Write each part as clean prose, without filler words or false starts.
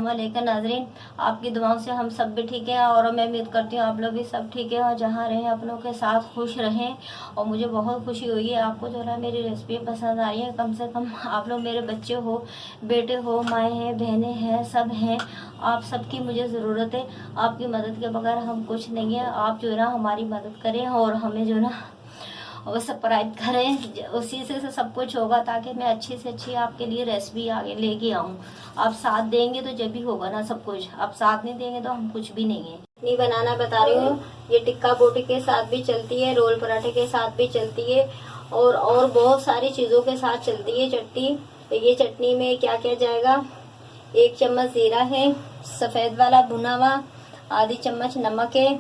वालेकुम नाजरीन, आपकी दुआओं से हम सब भी ठीक हैं और मैं उम्मीद करती हूँ आप लोग भी सब ठीक है और जहाँ रहें अपनों के साथ खुश रहें। और मुझे बहुत खुशी हुई है आपको जो है मेरी रेसिपी पसंद आई है। कम से कम आप लोग मेरे बच्चे हो, बेटे हो, माएँ हैं, बहनें हैं, सब हैं। आप सबकी मुझे ज़रूरत है। आपकी मदद के बगैर हम कुछ नहीं है। आप जो है ना हमारी मदद करें और हमें जो है ना और सब्सक्राइब करें, उसी से सब कुछ होगा ताकि मैं अच्छी से अच्छी आपके लिए रेसिपी आगे लेके आऊँ। आप साथ देंगे तो जब भी होगा ना सब कुछ, आप साथ नहीं देंगे तो हम कुछ भी नहीं है। चटनी बनाना बता रही हूँ, ये टिक्का बोटी के साथ भी चलती है, रोल पराठे के साथ भी चलती है और बहुत सारी चीज़ों के साथ चलती है चटनी। तो ये चटनी में क्या क्या जाएगा, 1 चम्मच जीरा है सफ़ेद वाला भुना हुआ, आधी चम्मच नमक है,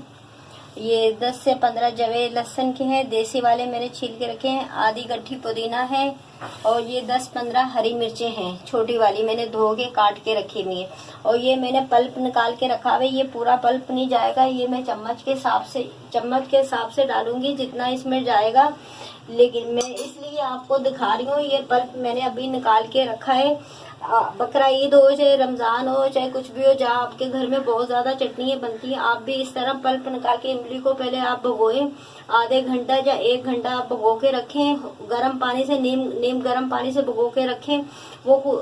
ये 10 से 15 जवे लहसुन के हैं देसी वाले मैंने छील के रखे हैं, आधी गट्ठी पुदीना है और ये 10-15 हरी मिर्चें हैं छोटी वाली, मैंने धो के काट के रखी हुई है। और ये मैंने पल्प निकाल के रखा हुआ है, ये पूरा पल्प नहीं जाएगा, ये मैं चम्मच के हिसाब से डालूंगी जितना इसमें जाएगा। लेकिन मैं इसलिए आपको दिखा रही हूँ, ये पल्प मैंने अभी निकाल के रखा है। बकरा ईद हो चाहे रमज़ान हो चाहे कुछ भी हो, जहाँ आपके घर में बहुत ज़्यादा चटनी बनती है, आप भी इस तरह पल्प निकाल के इमली को पहले आप भगोएं, आधे घंटा या 1 घंटा आप भगो के रखें गर्म पानी से, नीम गर्म पानी से भगो के रखें। वो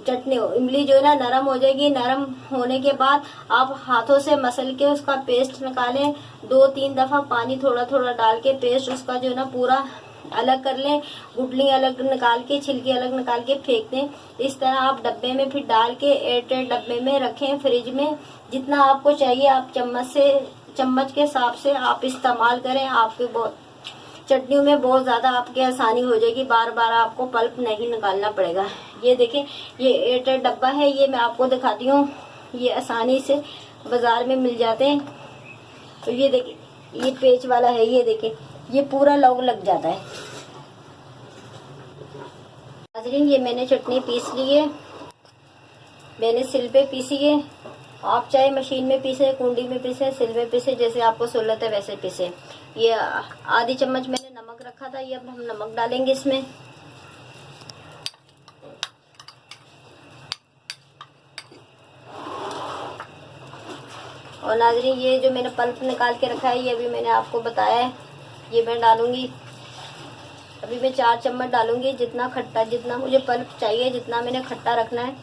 चटनी इमली जो है ना नरम हो जाएगी। नरम होने के बाद आप हाथों से मसल के उसका पेस्ट निकालें, 2-3 दफ़ा पानी थोड़ा थोड़ा डाल के पेस्ट उसका जो है ना पूरा अलग कर लें, गुठली अलग निकाल के, छिलके अलग निकाल के फेंक दें। इस तरह आप डब्बे में फिर डाल के एयरटाइट डब्बे में रखें फ्रिज में। जितना आपको चाहिए आप चम्मच के हिसाब से आप इस्तेमाल करें। आपके बहुत चटनियों में बहुत ज़्यादा आपकी आसानी हो जाएगी, बार बार आपको पल्प नहीं निकालना पड़ेगा। ये देखें, ये एयरटाइट डब्बा है, ये मैं आपको दिखाती हूँ, ये आसानी से बाज़ार में मिल जाते हैं। तो ये देखिए, ये पेच वाला है, ये देखें, ये पूरा लग जाता है। नाज़रीन, ये मैंने चटनी पीस ली है, मैंने सिल पे पीसी है। आप चाहे मशीन में पीसे, कुंडी में पीसे, सिल में पीसे, जैसे आपको सहूलत है वैसे पीसे। ये आधी चम्मच मैंने नमक रखा था, ये अब हम नमक डालेंगे इसमें। और नाज़रीन, ये जो मैंने पल्प निकाल के रखा है, ये अभी मैंने आपको बताया है, ये मैं डालूंगी। अभी मैं 4 चम्मच डालूंगी, जितना मुझे पल्प चाहिए, जितना मैंने खट्टा रखना है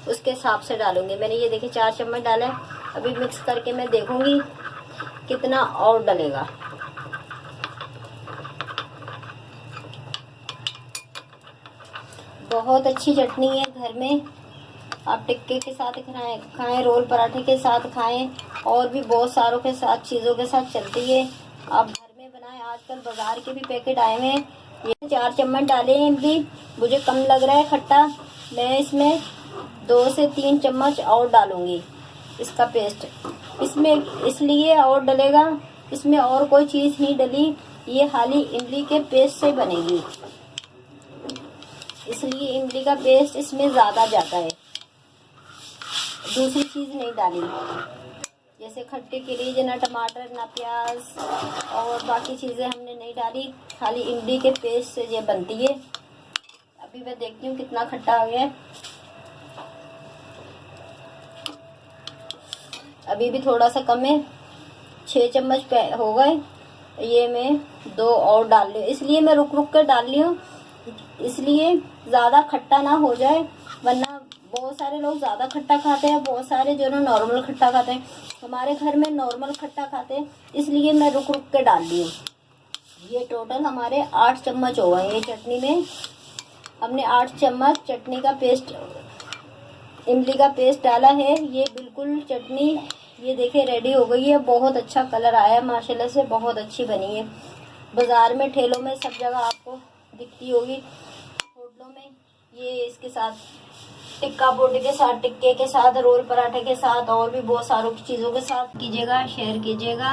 उसके हिसाब से डालूंगी। मैंने ये देखिए 4 चम्मच डाला है। अभी मिक्स करके मैं देखूंगी कितना और डलेगा। बहुत अच्छी चटनी है, घर में आप टिक्के के साथ खाएं, रोल पराठे के साथ खाएं, और भी बहुत सारों के साथ चीज़ों के साथ चलती है। आप घर में बनाएं, आजकल बाजार के भी पैकेट आए हुए हैं। ये 4 चम्मच डाले हैं इमली, मुझे कम लग रहा है खट्टा, मैं इसमें 2 से 3 चम्मच और डालूंगी इसका पेस्ट। इसमें इसलिए और डलेगा, इसमें और कोई चीज़ नहीं डली, ये खाली इमली के पेस्ट से बनेगी, इसलिए इमली का पेस्ट इसमें ज़्यादा जाता है, दूसरी चीज़ नहीं डाली। जैसे खट्टे के लिए ना टमाटर ना प्याज और बाकी चीज़ें हमने नहीं डाली, खाली इमली के पेस्ट से ये बनती है। अभी मैं देखती हूँ कितना खट्टा आ गया है। अभी भी थोड़ा सा कम है, 6 चम्मच हो गए। ये मैं 2 और डाल रही हूँ, इसलिए मैं रुक रुक कर डाल रही हूँ, इसलिए ज़्यादा खट्टा ना हो जाए, वरना बहुत सारे लोग ज़्यादा खट्टा खाते हैं, बहुत सारे जो ना नॉर्मल खट्टा खाते हैं। हमारे घर में नॉर्मल खट्टा खाते हैं, इसलिए मैं रुक रुक के डाल रही हूँ। ये टोटल हमारे 8 चम्मच हो गए। ये चटनी में हमने 8 चम्मच चटनी का पेस्ट, इमली का पेस्ट डाला है। ये बिल्कुल चटनी ये देखिए रेडी हो गई है, बहुत अच्छा कलर आया है माशाल्लाह से, बहुत अच्छी बनी है। बाज़ार में ठेलों में सब जगह आपको दिखती होगी, होटलों में। ये इसके साथ टिक्का बोटी के साथ, टिक्के के साथ, रोल पराठे के साथ और भी बहुत सारों की चीज़ों के साथ कीजिएगा, शेयर कीजिएगा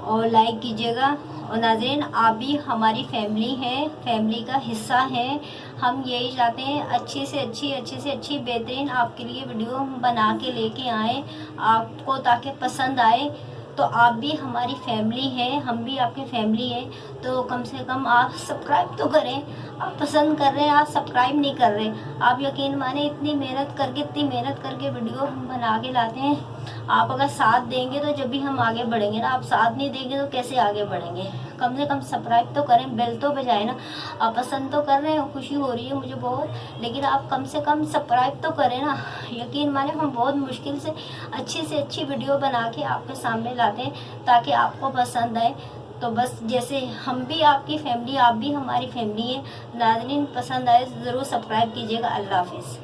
और लाइक कीजिएगा। और नाज़रीन, आप भी हमारी फैमिली है, फैमिली का हिस्सा है। हम यही चाहते हैं अच्छी से अच्छी बेहतरीन आपके लिए वीडियो बना के लेके आए आपको, ताकि पसंद आए। तो आप भी हमारी फैमिली हैं, हम भी आपकी फैमिली है, तो कम से कम आप सब्सक्राइब तो करें। आप पसंद कर रहे हैं, आप सब्सक्राइब नहीं कर रहे। आप यकीन माने इतनी मेहनत करके वीडियो हम बना के लाते हैं। आप अगर साथ देंगे तो जब भी हम आगे बढ़ेंगे ना, आप साथ नहीं देंगे तो कैसे आगे बढ़ेंगे। कम से कम सब्सक्राइब तो करें, बेल तो बजाए ना। आप पसंद तो कर रहे हैं, खुशी हो रही है मुझे बहुत, लेकिन आप कम से कम सब्सक्राइब तो करें ना। यकीन माने हम बहुत मुश्किल से अच्छी वीडियो बना के आपके सामने लाते हैं ताकि आपको पसंद आए। तो बस जैसे हम भी आपकी फैमिली, आप भी हमारी फैमिली है। नाज़रीन, पसंद आए ज़रूर सब्सक्राइब कीजिएगा। अल्लाह हाफिज़।